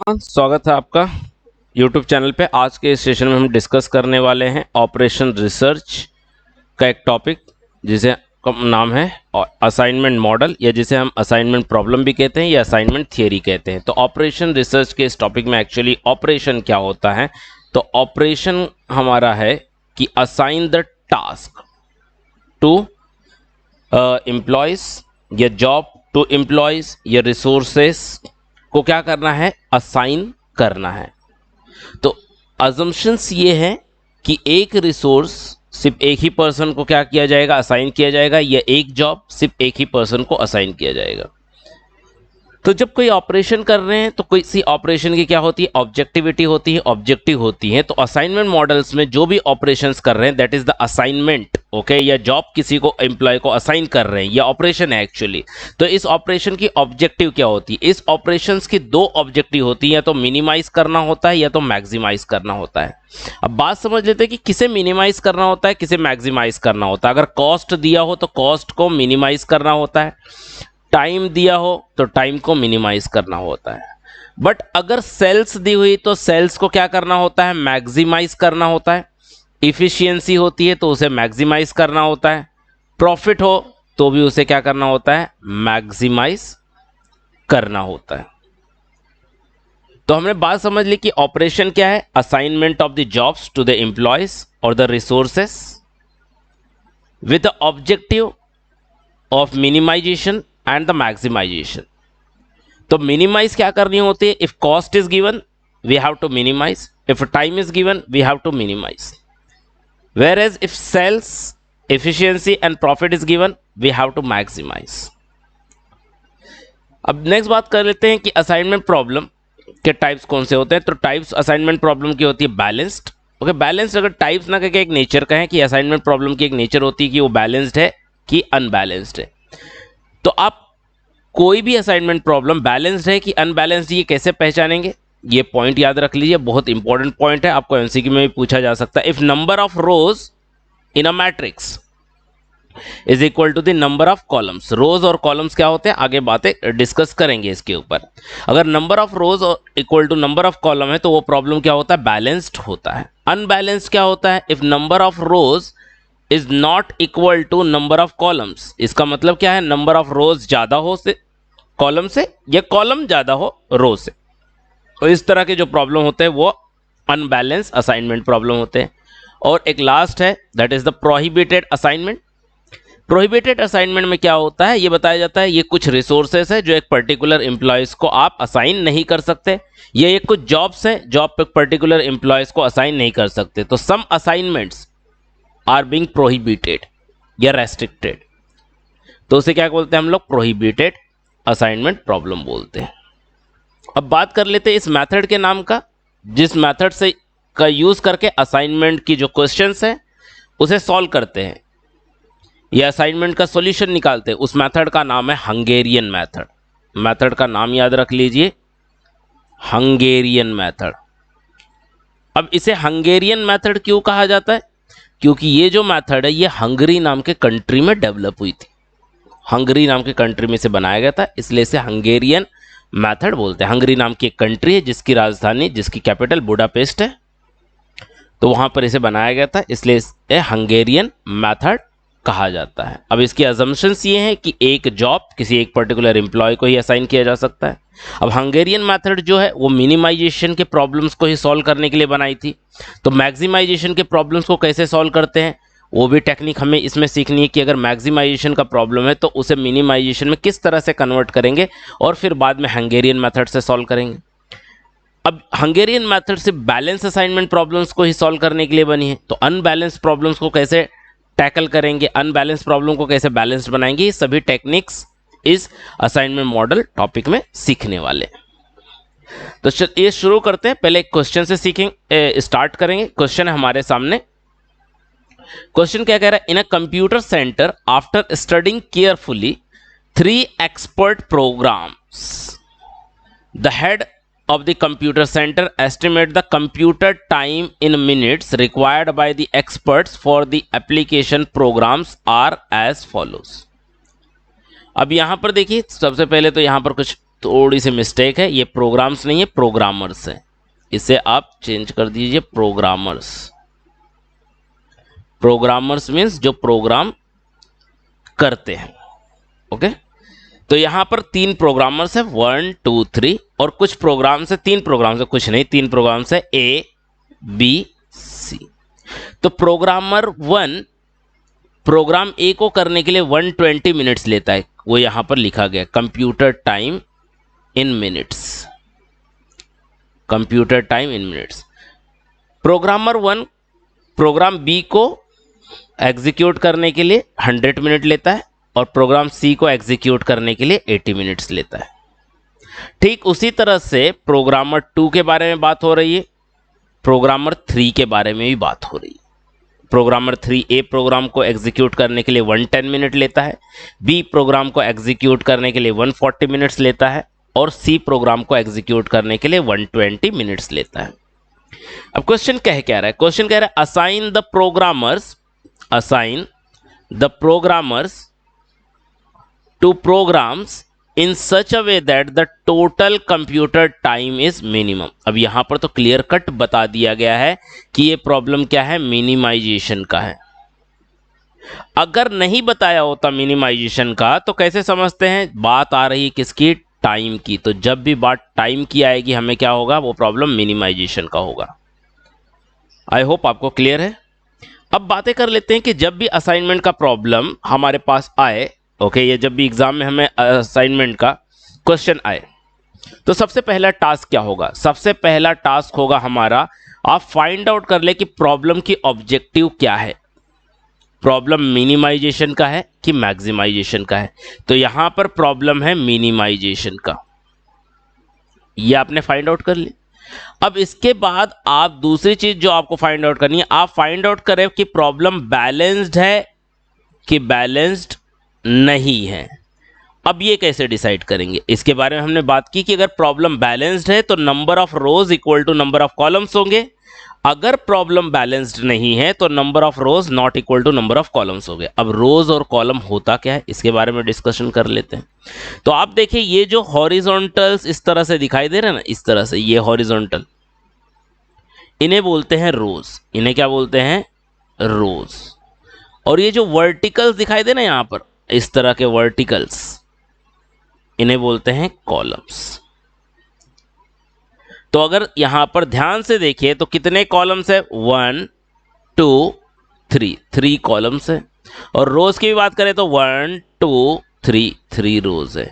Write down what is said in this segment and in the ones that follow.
Everyone, स्वागत है आपका यूट्यूब चैनल पे। आज के इस सेशन में हम डिस्कस करने वाले हैं ऑपरेशन रिसर्च का एक टॉपिक जिसे का नाम है असाइनमेंट मॉडल, या जिसे हम असाइनमेंट प्रॉब्लम भी कहते हैं या असाइनमेंट थियरी कहते हैं। तो ऑपरेशन रिसर्च के इस टॉपिक में एक्चुअली ऑपरेशन क्या होता है, तो ऑपरेशन हमारा है कि assign the task to employees या जॉब टू एम्प्लॉयज या रिसोर्सेस को क्या करना है, असाइन करना है। तो अजम्पशंस ये है कि एक रिसोर्स सिर्फ एक ही पर्सन को क्या किया जाएगा, असाइन किया जाएगा, या एक जॉब सिर्फ एक ही पर्सन को असाइन किया जाएगा। तो जब कोई ऑपरेशन कर रहे हैं तो कोई सी ऑपरेशन की क्या होती है, ऑब्जेक्टिविटी होती है, ऑब्जेक्टिव होती है। तो असाइनमेंट मॉडल्स में जो भी ऑपरेशंस कर रहे हैं that is the assignment, okay, या जॉब किसी को एम्प्लॉय को असाइन कर रहे हैं, ये ऑपरेशन है एक्चुअली। तो इस ऑपरेशन की ऑब्जेक्टिव क्या होती है, इस ऑपरेशंस की दो ऑब्जेक्टिव होती है, या तो मिनिमाइज करना होता है या तो मैक्सिमाइज करना होता है। अब बात समझ लेते हैं कि किसे मिनिमाइज करना होता है, किसे मैक्सिमाइज करना होता है। अगर कॉस्ट दिया हो तो कॉस्ट को मिनिमाइज करना होता है, टाइम दिया हो तो टाइम को मिनिमाइज करना होता है। बट अगर सेल्स दी हुई तो सेल्स को क्या करना होता है, मैक्सिमाइज करना होता है। इफिशियंसी होती है तो उसे मैक्सिमाइज करना होता है। प्रॉफिट हो तो भी उसे क्या करना होता है, मैक्सिमाइज करना होता है। तो हमने बात समझ ली कि ऑपरेशन क्या है, assignment of the jobs to the employees और the resources with the objective of minimization and the maximization. तो मिनिमाइज क्या करनी होती है, if cost is given we have to minimize, if time is given we have to minimize, whereas if sales efficiency and profit is given we have to maximize. अब next बात कर लेते हैं कि असाइनमेंट प्रॉब्लम के types कौन से होते हैं। तो टाइप्स असाइनमेंट प्रॉब्लम की होती है बैलेंस्ड, ओके। बैलेंस्ड अगर टाइप्स ना करके एक नेचर का है कि असाइनमेंट प्रॉब्लम की एक नेचर होती है कि वो बैलेंस्ड है कि अनबैलेंस्ड है। तो आप कोई भी असाइनमेंट प्रॉब्लम बैलेंस्ड है कि अनबैलेंस्ड, ये कैसे पहचानेंगे, ये पॉइंट याद रख लीजिए, बहुत इंपॉर्टेंट पॉइंट है, आपको एमसीक्यू में भी पूछा जा सकता है। If number of rows in a matrix is equal to the number of columns, rows और कॉलम्स क्या होते हैं आगे बातें डिस्कस करेंगे इसके ऊपर। अगर number of rows equal to number of column है तो वो प्रॉब्लम क्या होता है, बैलेंस्ड होता है। अनबैलेंस्ड क्या होता है, if number of rows is not equal to number of columns. इसका मतलब क्या है, नंबर ऑफ रोज ज्यादा हो से कॉलम से या कॉलम ज्यादा हो रो से। तो इस तरह के जो प्रॉब्लम होते हैं वो अनबैलेंस असाइनमेंट प्रॉब्लम होते हैं। और एक लास्ट है that is the prohibited assignment. Prohibited assignment में क्या होता है, ये बताया जाता है ये कुछ रिसोर्सेस है जो एक पर्टिकुलर एम्प्लॉयज को आप असाइन नहीं कर सकते, ये कुछ जॉब्स है जॉब पे पर्टिकुलर एम्प्लॉयज को असाइन नहीं कर सकते। तो सम असाइनमेंट्स आर बीइंग प्रोहिबिटेड या रेस्ट्रिक्टेड, तो उसे क्या बोलते हैं हम लोग, प्रोहिबिटेड असाइनमेंट प्रॉब्लम बोलते हैं। अब बात कर लेते हैं इस मेथड के नाम का, जिस मेथड से का यूज करके असाइनमेंट की जो क्वेश्चंस है उसे सॉल्व करते हैं या असाइनमेंट का सॉल्यूशन निकालते हैं। उस मेथड का नाम है हंगेरियन मेथड। मेथड का नाम याद रख लीजिए, हंगेरियन मेथड। अब इसे हंगेरियन मेथड क्यों कहा जाता है, क्योंकि ये जो मेथड है ये हंगरी नाम के कंट्री में डेवलप हुई थी। हंगरी नाम के कंट्री में से बनाया गया था, इसलिए इसे हंगेरियन मेथड बोलते हैं। हंगरी नाम की एक कंट्री है जिसकी राजधानी, जिसकी कैपिटल बुडापेस्ट है, तो वहां पर इसे बनाया गया था, इसलिए इसे हंगेरियन मेथड कहा जाता है। अब इसकी अजम्पशंस ये हैं कि एक जॉब किसी एक पर्टिकुलर एम्प्लॉय को ही असाइन किया जा सकता है। अब हंगेरियन मेथड जो है वो मिनिमाइजेशन के प्रॉब्लम्स को ही सॉल्व करने के लिए बनाई थी। तो मैक्सिमाइजेशन के प्रॉब्लम्स को कैसे सॉल्व करते हैं वो भी टेक्निक हमें इसमें सीखनी है कि अगर मैक्सिमाइजेशन का प्रॉब्लम है तो उसे मिनिमाइजेशन में किस तरह से कन्वर्ट करेंगे और फिर बाद में हंगेरियन मेथड से सॉल्व करेंगे। अब हंगेरियन मेथड से बैलेंस असाइनमेंट प्रॉब्लम्स को ही सॉल्व करने के लिए बनी है। तो अनबैलेंस प्रॉब्लम्स को कैसे टैकल करेंगे, अनबैलेंस प्रॉब्लम को कैसे बैलेंस्ड बनाएंगे, ये सभी टेक्निक्स इस असाइनमेंट मॉडल टॉपिक में सीखने वाले। तो ये शुरू करते हैं, पहले एक क्वेश्चन से सीखेंगे, स्टार्ट करेंगे। क्वेश्चन है हमारे सामने। क्वेश्चन क्या कह रहा है, in a computer centre after studying carefully 3 expert programs the head of the computer center estimate the computer time in minutes required by the experts for the application programs are as follows। अब यहां पर देखिए, सबसे पहले तो यहां पर कुछ थोड़ी सी मिस्टेक है, ये प्रोग्राम्स नहीं है, प्रोग्रामर्स है, इसे आप चेंज कर दीजिए प्रोग्रामर्स। प्रोग्रामर्स मीन्स जो प्रोग्राम करते हैं। ओके, तो यहां पर 3 प्रोग्रामर्स है, 1 2 3, और कुछ प्रोग्राम्स है, 3 प्रोग्राम्स है, कुछ नहीं, 3 प्रोग्राम्स है, ए बी सी। तो प्रोग्रामर 1 प्रोग्राम ए को करने के लिए 120 मिनट्स लेता है, वो यहां पर लिखा गया computer time in minutes, computer time in minutes. Programmer 1 program B को एग्जीक्यूट करने के लिए 100 मिनट लेता है, और प्रोग्राम सी को एग्जीक्यूट करने के लिए 80 मिनट्स लेता है। ठीक उसी तरह से प्रोग्रामर 2 के बारे में बात हो रही है, प्रोग्रामर 3 के बारे में भी बात हो रही है। प्रोग्रामर 3 ए प्रोग्राम को एग्जीक्यूट करने के लिए 110 मिनट लेता है, बी प्रोग्राम को एग्जीक्यूट करने के लिए 140 मिनट्स लेता है, और सी प्रोग्राम को एग्जीक्यूट करने के लिए 120 मिनट्स लेता है। अब क्वेश्चन क्या रहा है? क्वेश्चन कह रहा है assign the programmers to programs in such a way that the total computer time is minimum. अब यहां पर तो क्लियर कट बता दिया गया है कि ये प्रॉब्लम क्या है, मिनिमाइजेशन का है। अगर नहीं बताया होता मिनिमाइजेशन का तो कैसे समझते हैं? बात आ रही है किसकी? टाइम की। तो जब भी बात टाइम की आएगी हमें क्या होगा? वो प्रॉब्लम मिनिमाइजेशन का होगा। आई होप आपको क्लियर है। अब बातें कर लेते हैं कि जब भी असाइनमेंट का प्रॉब्लम हमारे पास आए, ओके, ये जब भी एग्जाम में हमें असाइनमेंट का क्वेश्चन आए तो सबसे पहला टास्क क्या होगा? सबसे पहला टास्क होगा हमारा, आप फाइंड आउट कर ले कि प्रॉब्लम की ऑब्जेक्टिव क्या है। प्रॉब्लम मिनिमाइजेशन का है कि मैक्सिमाइजेशन का है? तो यहां पर प्रॉब्लम है मिनिमाइजेशन का, ये आपने फाइंड आउट कर ली। अब इसके बाद आप दूसरी चीज जो आपको फाइंड आउट करनी है, आप फाइंड आउट करें कि प्रॉब्लम बैलेंस्ड है कि बैलेंस्ड नहीं है। अब ये कैसे डिसाइड करेंगे? इसके बारे में हमने बात की कि अगर प्रॉब्लम बैलेंस्ड है तो number of rows equal to number of columns होंगे, अगर प्रॉब्लम बैलेंस्ड नहीं है तो number of rows not equal to number of columns हो गए। अब रोज और कॉलम होता क्या है इसके बारे में डिस्कशन कर लेते हैं। तो आप देखिए ये जो हॉरिजॉन्टल्स इस तरह से दिखाई दे रहे हैं ना, इस तरह से, ये हॉरिजॉन्टल, इन्हें बोलते हैं रोज। इन्हें क्या बोलते हैं? रोज। और ये जो वर्टिकल्स दिखाई दे ना यहां पर, इस तरह के वर्टिकल्स, इन्हें बोलते हैं कॉलम्स। तो अगर यहां पर ध्यान से देखिए तो कितने कॉलम्स है? 1 2 3, 3 कॉलम्स है। और रोज की भी बात करें तो 1 2 3, 3 रोज है।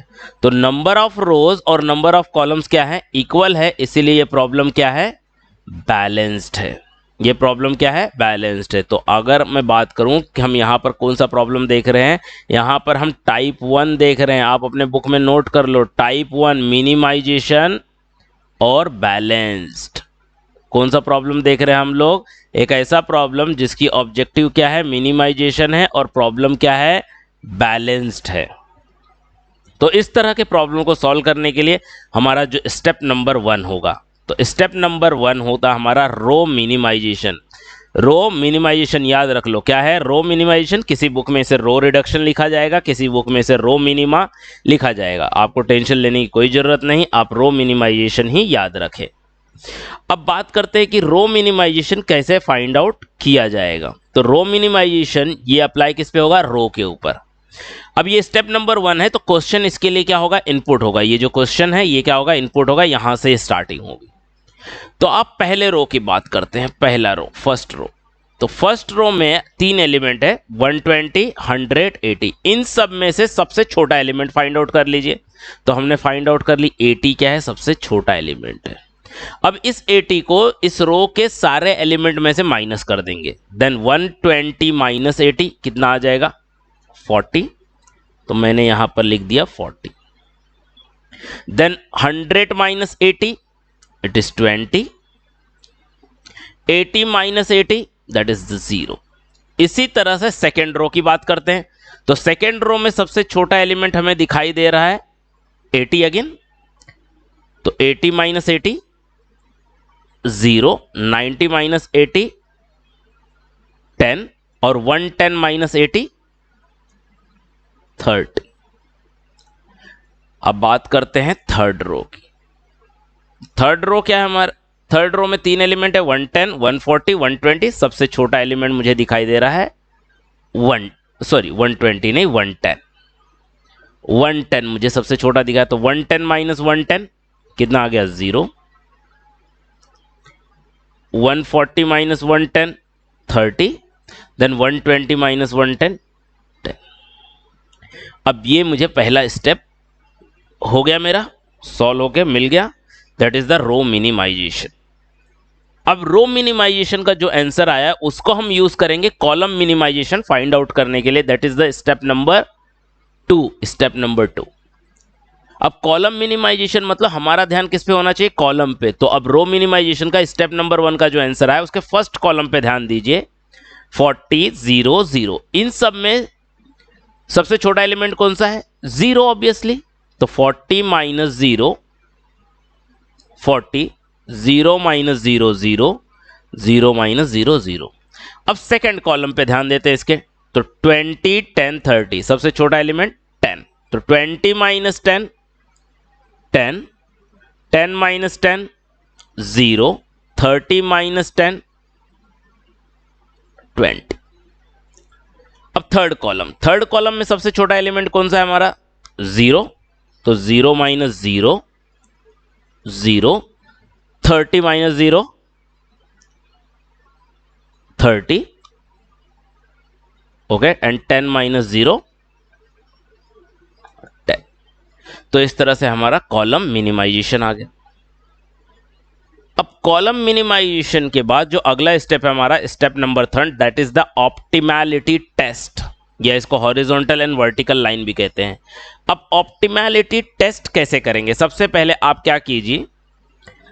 तो नंबर ऑफ रोज और नंबर ऑफ कॉलम्स क्या है? इक्वल है, इसीलिए ये प्रॉब्लम क्या है? बैलेंस्ड है। ये प्रॉब्लम क्या है? बैलेंस्ड है। तो अगर मैं बात करूं कि हम यहां पर कौन सा प्रॉब्लम देख रहे हैं, यहां पर हम टाइप 1 देख रहे हैं। आप अपने बुक में नोट कर लो, टाइप 1 मिनिमाइजेशन और बैलेंस्ड। कौन सा प्रॉब्लम देख रहे हैं हम लोग? एक ऐसा प्रॉब्लम जिसकी ऑब्जेक्टिव क्या है? मिनिमाइजेशन है, और प्रॉब्लम क्या है? बैलेंस्ड है। तो इस तरह के प्रॉब्लम को सॉल्व करने के लिए हमारा जो स्टेप नंबर 1 होगा, तो स्टेप नंबर 1 होता हमारा रो मिनिमाइजेशन। रो मिनिमाइजेशन याद रख लो क्या है? रो मिनिमाइजेशन, किसी बुक में इसे रो रिडक्शन लिखा जाएगा, किसी बुक में इसे रो मिनिमा लिखा जाएगा। आपको टेंशन लेने की कोई जरूरत नहीं, आप रो मिनिमाइजेशन ही याद रखें। अब बात करते हैं कि रो मिनिमाइजेशन कैसे फाइंड आउट किया जाएगा। तो रो मिनिमाइजेशन ये अप्लाई किस पे होगा? रो के ऊपर। अब ये स्टेप नंबर 1 है, तो क्वेश्चन इसके लिए क्या होगा? इनपुट होगा। ये जो क्वेश्चन है ये क्या होगा? इनपुट होगा, यहां से स्टार्टिंग होगी। तो आप पहले रो की बात करते हैं, पहला रो, फर्स्ट रो। तो फर्स्ट रो में 3 एलिमेंट है, 120 100 80। इन सब में से सबसे छोटा एलिमेंट फाइंड आउट कर लीजिए। तो हमने फाइंड आउट कर ली 80 क्या है? सबसे छोटा एलिमेंट है। अब इस 80 को इस रो के सारे एलिमेंट में से माइनस कर देंगे। देन 120 माइनस 80 कितना आ जाएगा? 40। तो मैंने यहां पर लिख दिया 40। Then 100 minus 80 it is 20। 80 minus 80 that is 0। इसी तरह से सेकेंड रो की बात करते हैं। तो सेकेंड रो में सबसे छोटा एलिमेंट हमें दिखाई दे रहा है 80 अगेन। तो 80 माइनस 80 0, 90 माइनस 80 10, और 110 माइनस 80 30। अब बात करते हैं थर्ड रो की। थर्ड रो क्या है हमारा? थर्ड रो में 3 एलिमेंट है, 110, 140, 120। सबसे छोटा एलिमेंट मुझे दिखाई दे रहा है 120 नहीं, 110। 110 मुझे सबसे छोटा दिखा, तो 110 माइनस 110 कितना आ गया? 0। 140 माइनस 110 30, देन 120 माइनस 110 10। अब ये मुझे पहला स्टेप हो गया, मेरा सॉल्व हो गया, मिल गया। That is the row minimization. अब रो मिनिमाइजेशन का जो आंसर आया उसको हम यूज करेंगे कॉलम मिनिमाइजेशन फाइंड आउट करने के लिए। That is the step number 2। Step number 2। अब कॉलम मिनिमाइजेशन मतलब हमारा ध्यान किस पे होना चाहिए? कॉलम पे। तो अब रो मिनिमाइजेशन का स्टेप नंबर 1 का जो आंसर आया उसके फर्स्ट कॉलम पे ध्यान दीजिए, 40 0 0। इन सब में सबसे छोटा एलिमेंट कौन सा है? 0 ऑब्वियसली। तो 40 माइनस 0, 40, 0 माइनस 0 0, 0 माइनस 0 0। अब सेकेंड कॉलम पे ध्यान देते हैं इसके, तो 20 10 30। सबसे छोटा एलिमेंट 10, तो 20 माइनस 10 10, 10 माइनस 10 0, 30 माइनस 10 20। अब थर्ड कॉलम में सबसे छोटा एलिमेंट कौन सा है हमारा? 0, तो 0 minus 0 0, 30 minus 0 30, okay, and 10 minus 0 10। तो इस तरह से हमारा कॉलम मिनिमाइजेशन आ गया। अब कॉलम मिनिमाइजेशन के बाद जो अगला स्टेप है हमारा, step number 3, that is the optimality test, या इसको हॉरिजॉन्टल एंड वर्टिकल लाइन भी कहते हैं। अब ऑप्टिमैलिटी टेस्ट कैसे करेंगे? सबसे पहले आप क्या कीजिए,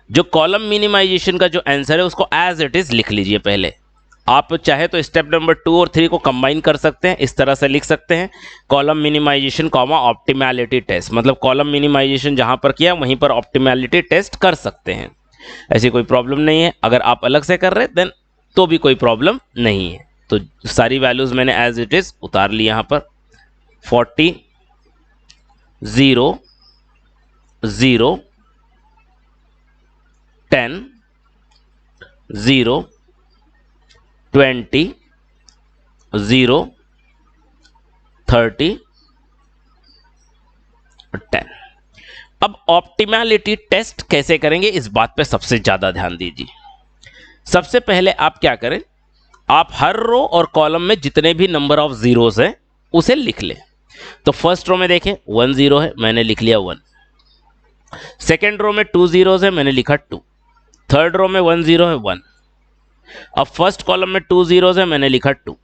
जो कॉलम मिनिमाइजेशन का जो आंसर है उसको एज इट इज लिख लीजिए पहले। आप चाहे तो स्टेप नंबर 2 और 3 को कंबाइन कर सकते हैं, इस तरह से लिख सकते हैं, column minimization comma optimality test. मतलब कॉलम मिनिमाइजेशन जहां पर किया वहीं पर ऑप्टिमैलिटी टेस्ट कर सकते हैं, ऐसी कोई प्रॉब्लम नहीं है। अगर आप अलग से कर रहे हैं देन तो भी कोई प्रॉब्लम नहीं है। तो सारी वैल्यूज मैंने एज इट इज उतार ली यहां पर, 40 0 0 10 0 20 0 30 10। अब ऑप्टिमैलिटी टेस्ट कैसे करेंगे इस बात पे सबसे ज्यादा ध्यान दीजिए। सबसे पहले आप क्या करें, आप हर रो और कॉलम में जितने भी नंबर ऑफ जीरोस हैं उसे लिख लें। तो फर्स्ट रो में देखें 1 0 है, मैंने लिख लिया 1। सेकेंड रो में 2 जीरोस है, मैंने लिखा 2। थर्ड रो में 1 0 है, 1। अब फर्स्ट कॉलम में 2 जीरोस है, मैंने लिखा 2।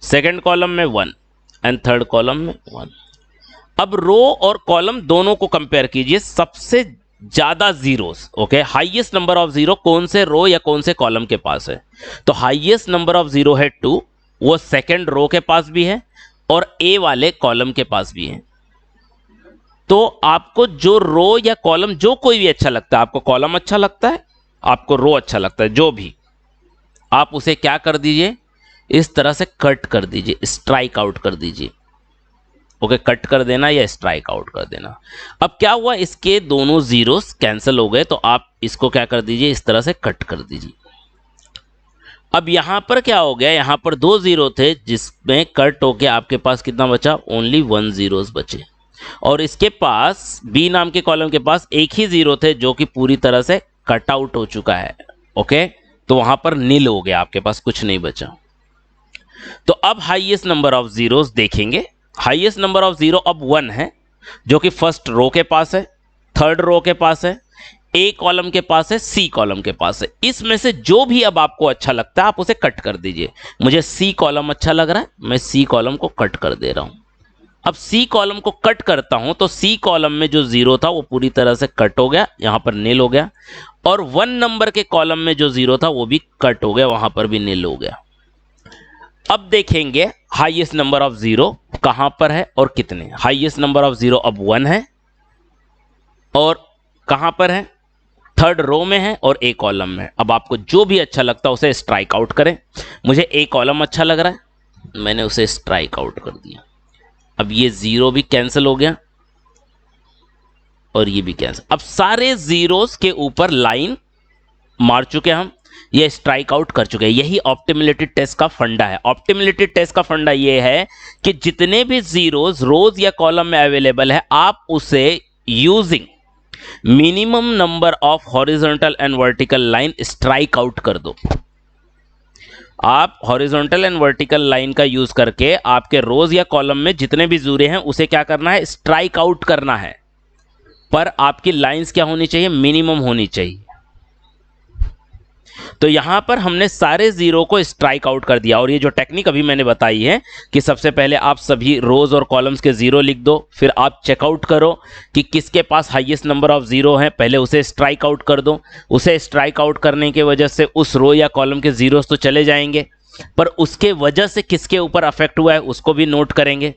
सेकेंड कॉलम में 1 एंड थर्ड कॉलम में 1। अब रो और कॉलम दोनों को कंपेयर कीजिए, सबसे ज्यादा zeros, okay, highest number of zero कौन से रो या कौन से कॉलम के पास है? तो हाईएस्ट नंबर ऑफ जीरो है 2, वो सेकेंड रो के पास भी है और ए वाले कॉलम के पास भी है। तो आपको जो रो या कॉलम जो कोई भी अच्छा लगता है, आपको कॉलम अच्छा लगता है, आपको रो अच्छा लगता है, जो भी, आप उसे क्या कर दीजिए, इस तरह से कट कर दीजिए, स्ट्राइक आउट कर दीजिए। ओके, कट कर देना या स्ट्राइक आउट कर देना। अब क्या हुआ, इसके दोनों जीरोस कैंसिल हो गए, तो आप इसको क्या कर दीजिए, इस तरह से कट कर दीजिए। अब यहां पर क्या हो गया, यहां पर 2 जीरो थे जिसमें कट होके आपके पास कितना बचा, ओनली 1 जीरोस बचे। और इसके पास बी नाम के कॉलम के पास एक ही जीरो थे जो कि पूरी तरह से कट आउट हो चुका है। ओके, तो वहां पर नील हो गया, आपके पास कुछ नहीं बचा। तो अब हाईएस्ट नंबर ऑफ जीरोस देखेंगे। हाईएस्ट नंबर ऑफ जीरो अब 1 है, जो कि फर्स्ट रो के पास है, थर्ड रो के पास है, ए कॉलम के पास है, सी कॉलम के पास है। इसमें से जो भी अब आपको अच्छा लगता है आप उसे कट कर दीजिए। मुझे सी कॉलम अच्छा लग रहा है, मैं सी कॉलम को कट कर दे रहा हूं। अब सी कॉलम को कट करता हूं तो सी कॉलम में जो जीरो था वो पूरी तरह से कट हो गया, यहां पर नील हो गया। और 1 नंबर के कॉलम में जो जीरो था वो भी कट हो गया, वहां पर भी नील हो गया। अब देखेंगे हाईएस्ट नंबर ऑफ जीरो कहां पर है और कितने। हाईएस्ट नंबर ऑफ जीरो अब 1 है और कहां पर है, थर्ड रो में है और ए कॉलम में। अब आपको जो भी अच्छा लगता है उसे स्ट्राइक आउट करें। मुझे ए कॉलम अच्छा लग रहा है, मैंने उसे स्ट्राइक आउट कर दिया। अब ये जीरो भी कैंसिल हो गया, और ये भी कैंसिल। अब सारे जीरोस के ऊपर लाइन मार चुके हम, ये स्ट्राइक आउट कर चुके हैं। यही ऑप्टिमिलिटी टेस्ट का फंडा है। ऑप्टिमिलिटी टेस्ट का फंडा ये है कि जितने भी जीरोस रोज या कॉलम में अवेलेबल है, आप उसे using minimum number of horizontal and vertical line strike out कर दो। आप हॉरिजॉन्टल एंड वर्टिकल लाइन का यूज करके आपके रोज या कॉलम में जितने भी जीरो हैं उसे क्या करना है, स्ट्राइक आउट करना है। पर आपकी लाइंस क्या होनी चाहिए, मिनिमम होनी चाहिए। तो यहां पर हमने सारे जीरो को स्ट्राइक आउट कर दिया। और ये जो टेक्निक अभी मैंने बताई है कि सबसे पहले आप सभी रोज और कॉलम्स के जीरो लिख दो, फिर आप चेकआउट करो कि किसके पास हाईएस्ट नंबर ऑफ जीरो है, पहले उसे स्ट्राइक आउट कर दो। उसे स्ट्राइक आउट करने की वजह से उस रो या कॉलम के जीरोस तो चले जाएंगे, पर उसके वजह से किसके ऊपर अफेक्ट हुआ है उसको भी नोट करेंगे।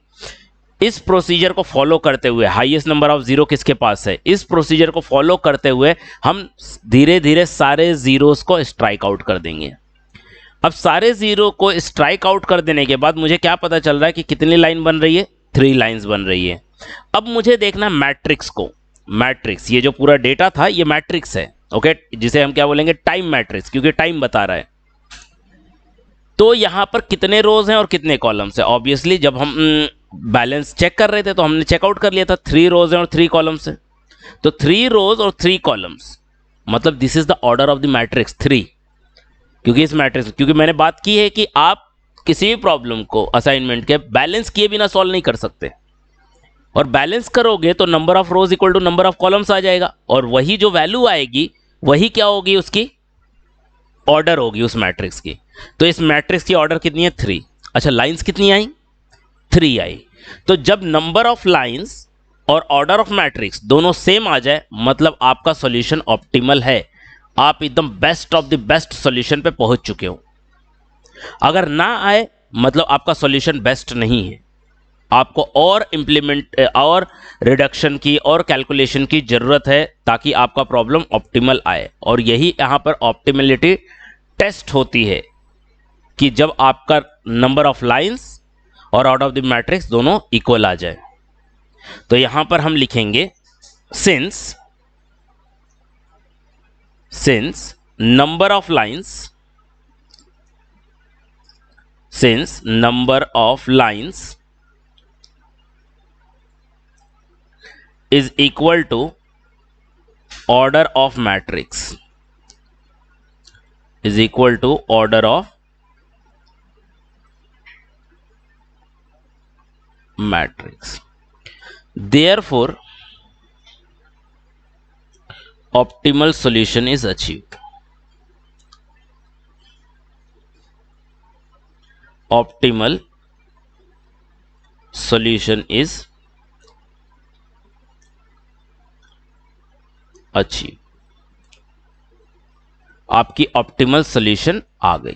इस प्रोसीजर को फॉलो करते हुए, हाईएस्ट नंबर ऑफ जीरो किसके पास है, इस प्रोसीजर को फॉलो करते हुए हम धीरे धीरे सारे जीरोस को स्ट्राइक आउट कर देंगे। अब सारे जीरो को स्ट्राइक आउट कर देने के बाद मुझे क्या पता चल रहा है कि कितनी लाइन बन रही है, 3 लाइंस बन रही है। अब मुझे देखना मैट्रिक्स को। मैट्रिक्स, ये जो पूरा डेटा था ये मैट्रिक्स है, ओके, जिसे हम क्या बोलेंगे, टाइम मैट्रिक्स, क्योंकि टाइम बता रहा है। तो यहां पर कितने रोज हैं और कितने कॉलम्स हैं। ऑब्वियसली जब हम बैलेंस चेक कर रहे थे तो हमने चेकआउट कर लिया था 3 रोज हैं और 3 कॉलम्स हैं। तो 3 रोज और 3 कॉलम्स, मतलब this is the order of the matrix 3। क्योंकि इस मैट्रिक्स, क्योंकि मैंने बात की है कि आप किसी भी प्रॉब्लम को असाइनमेंट के बैलेंस किए बिना सॉल्व नहीं कर सकते, और बैलेंस करोगे तो number of rows equal to number of columns आ जाएगा, और वही जो वैल्यू आएगी वही क्या होगी, उसकी ऑर्डर होगी उस मैट्रिक्स की। तो इस मैट्रिक्स की ऑर्डर कितनी है, 3। अच्छा, लाइंस कितनी आई, 3 आई। तो जब नंबर ऑफ लाइंस और ऑर्डर ऑफ मैट्रिक्स दोनों सेम आ जाए, मतलब आपका सॉल्यूशन ऑप्टिमल है, आप एकदम best of the best solution पे पहुंच चुके हो। अगर ना आए मतलब आपका सॉल्यूशन बेस्ट नहीं है, आपको और इंप्लीमेंट और रिडक्शन की और कैलकुलेशन की जरूरत है ताकि आपका प्रॉब्लम ऑप्टिमल आए। और यही यहां पर ऑप्टिमलिटी टेस्ट होती है कि जब आपका नंबर ऑफ लाइंस और आउट ऑफ द मैट्रिक्स दोनों इक्वल आ जाए। तो यहां पर हम लिखेंगे since number of lines, since number of lines is equal to order of matrix, is equal to order of matrix. Therefore optimal solution is achieved. Optimal solution is achieve. आपकी optimal solution आ गई।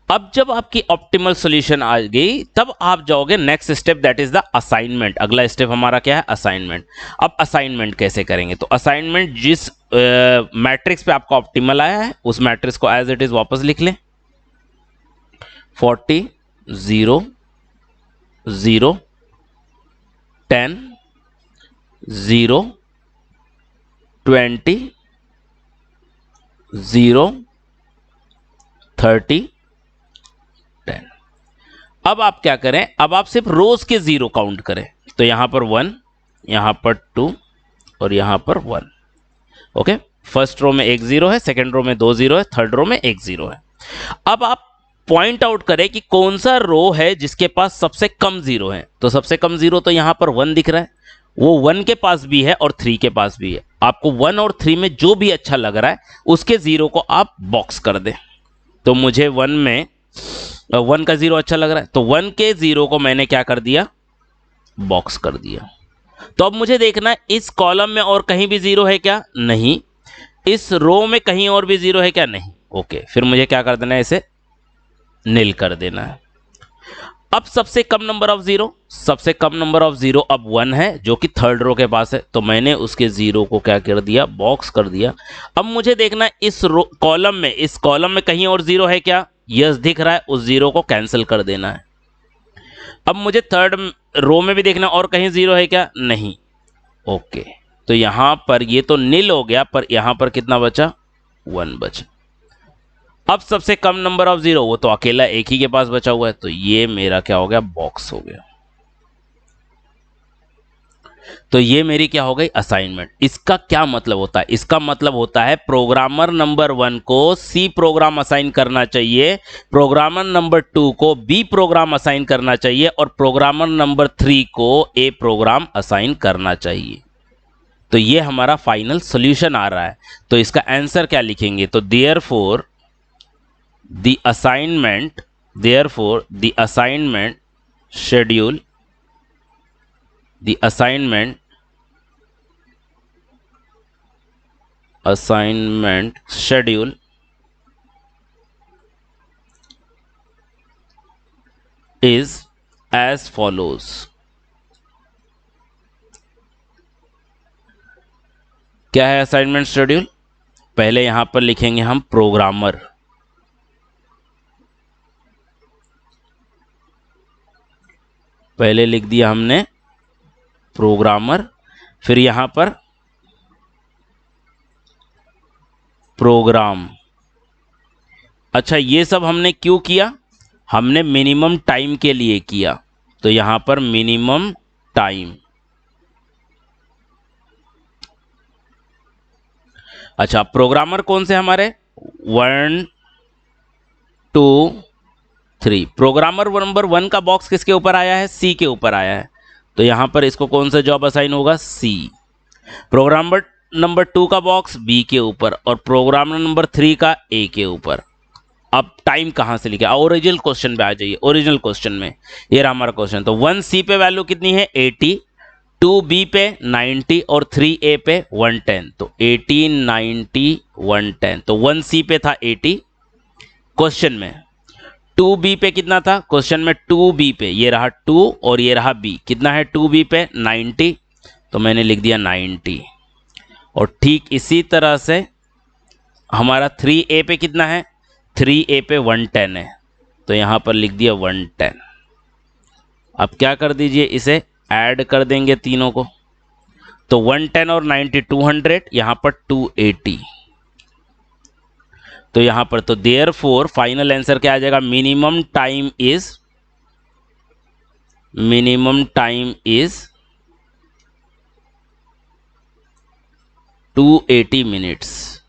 अब जब आपकी optimal solution आ गई तब आप जाओगे next step, that is the assignment. अगला स्टेप हमारा क्या है, असाइनमेंट। अब असाइनमेंट कैसे करेंगे, तो असाइनमेंट जिस मैट्रिक्स पे आपका ऑप्टिमल आया है उस मैट्रिक्स को एज इट इज वापस लिख लें। 40 0 0 10 0 20 0 30 10। अब आप क्या करें, अब आप सिर्फ रोज के जीरो काउंट करें। तो यहां पर 1, यहां पर 2 और यहां पर 1। ओके, फर्स्ट रो में एक जीरो है, सेकंड रो में 2 जीरो है, थर्ड रो में 1 जीरो है। अब आप पॉइंट आउट करें कि कौन सा रो है जिसके पास सबसे कम जीरो है। तो सबसे कम जीरो तो यहां पर 1 दिख रहा है, वो 1 के पास भी है और 3 के पास भी है। आपको 1 और 3 में जो भी अच्छा लग रहा है उसके जीरो को आप बॉक्स कर दें। तो मुझे 1 में 1 का जीरो अच्छा लग रहा है, तो 1 के जीरो को मैंने क्या कर दिया, बॉक्स कर दिया। तो अब मुझे देखना है इस कॉलम में और कहीं भी जीरो है क्या, नहीं। इस रो में कहीं और भी जीरो है क्या, नहीं। ओके, फिर मुझे क्या कर देना है, इसे नील कर देना है। अब सबसे कम नंबर ऑफ जीरो, सबसे कम नंबर ऑफ जीरो अब 1 है जो कि थर्ड रो के पास है, तो मैंने उसके जीरो को क्या कर दिया, बॉक्स कर दिया। अब मुझे देखना है इस कॉलम में, इस कॉलम में कहीं और जीरो है क्या, यस दिख रहा है, उस जीरो को कैंसिल कर देना है। अब मुझे थर्ड रो में भी देखना और कहीं जीरो है क्या, नहीं। ओके, तो यहां पर ये तो नील हो गया, पर यहां पर कितना बचा, 1 बचा। अब सबसे कम नंबर ऑफ जीरो, वो तो अकेला एक ही के पास बचा हुआ है, तो ये मेरा क्या हो गया, बॉक्स हो गया। तो ये मेरी क्या हो गई, असाइनमेंट। इसका क्या मतलब होता है, इसका मतलब होता है प्रोग्रामर नंबर 1 को सी प्रोग्राम असाइन करना चाहिए, प्रोग्रामर नंबर 2 को बी प्रोग्राम असाइन करना चाहिए, और प्रोग्रामर नंबर 3 को ए प्रोग्राम असाइन करना चाहिए। तो ये हमारा फाइनल सॉल्यूशन आ रहा है। तो इसका आंसर क्या लिखेंगे, तो therefore the assignment schedule, the assignment schedule is as follows। क्या है असाइनमेंट शेड्यूल, पहले यहां पर लिखेंगे हम प्रोग्रामर, पहले लिख दिया हमने प्रोग्रामर, फिर यहां पर प्रोग्राम। अच्छा, ये सब हमने क्यों किया, हमने मिनिमम टाइम के लिए किया, तो यहां पर मिनिमम टाइम। अच्छा, प्रोग्रामर कौन से हमारे, 1 2 3। प्रोग्रामर नंबर 1 का बॉक्स किसके ऊपर आया है, सी के ऊपर आया है, तो यहां पर इसको कौन सा जॉब असाइन होगा, सी। प्रोग्रामर नंबर 2 का बॉक्स बी के ऊपर, और प्रोग्रामर नंबर 3 का ए के ऊपर। अब टाइम कहां से लिखा, ओरिजिनल क्वेश्चन पे आ जाइए, ओरिजिनल क्वेश्चन में ये रहा हमारा क्वेश्चन। तो 1 सी पे वैल्यू कितनी है, 80, 2 बी पे 90, और 3 ए पे 110। तो 80 90 110, तो 1 सी पे था 80 क्वेश्चन में, 2 बी पे कितना था क्वेश्चन में, 2 बी पे ये रहा 2, और ये रहा बी, कितना है 2 बी पे 90, तो मैंने लिख दिया 90। और ठीक इसी तरह से हमारा 3 ए पे कितना है, 3 ए पे 110 है, तो यहां पर लिख दिया 110। अब क्या कर दीजिए, इसे ऐड कर देंगे तीनों को, तो 110 और 90 200, यहां पर 280। तो यहां पर तो देयरफॉर फाइनल आंसर क्या आ जाएगा, minimum time is 280 minutes.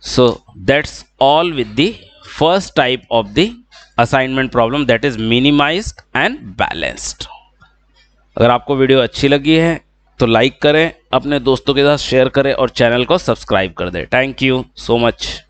So that's all with the first type of the assignment problem, that is minimized and balanced। अगर आपको वीडियो अच्छी लगी है तो लाइक करें, अपने दोस्तों के साथ शेयर करें, और चैनल को सब्सक्राइब कर दें। Thank you so much.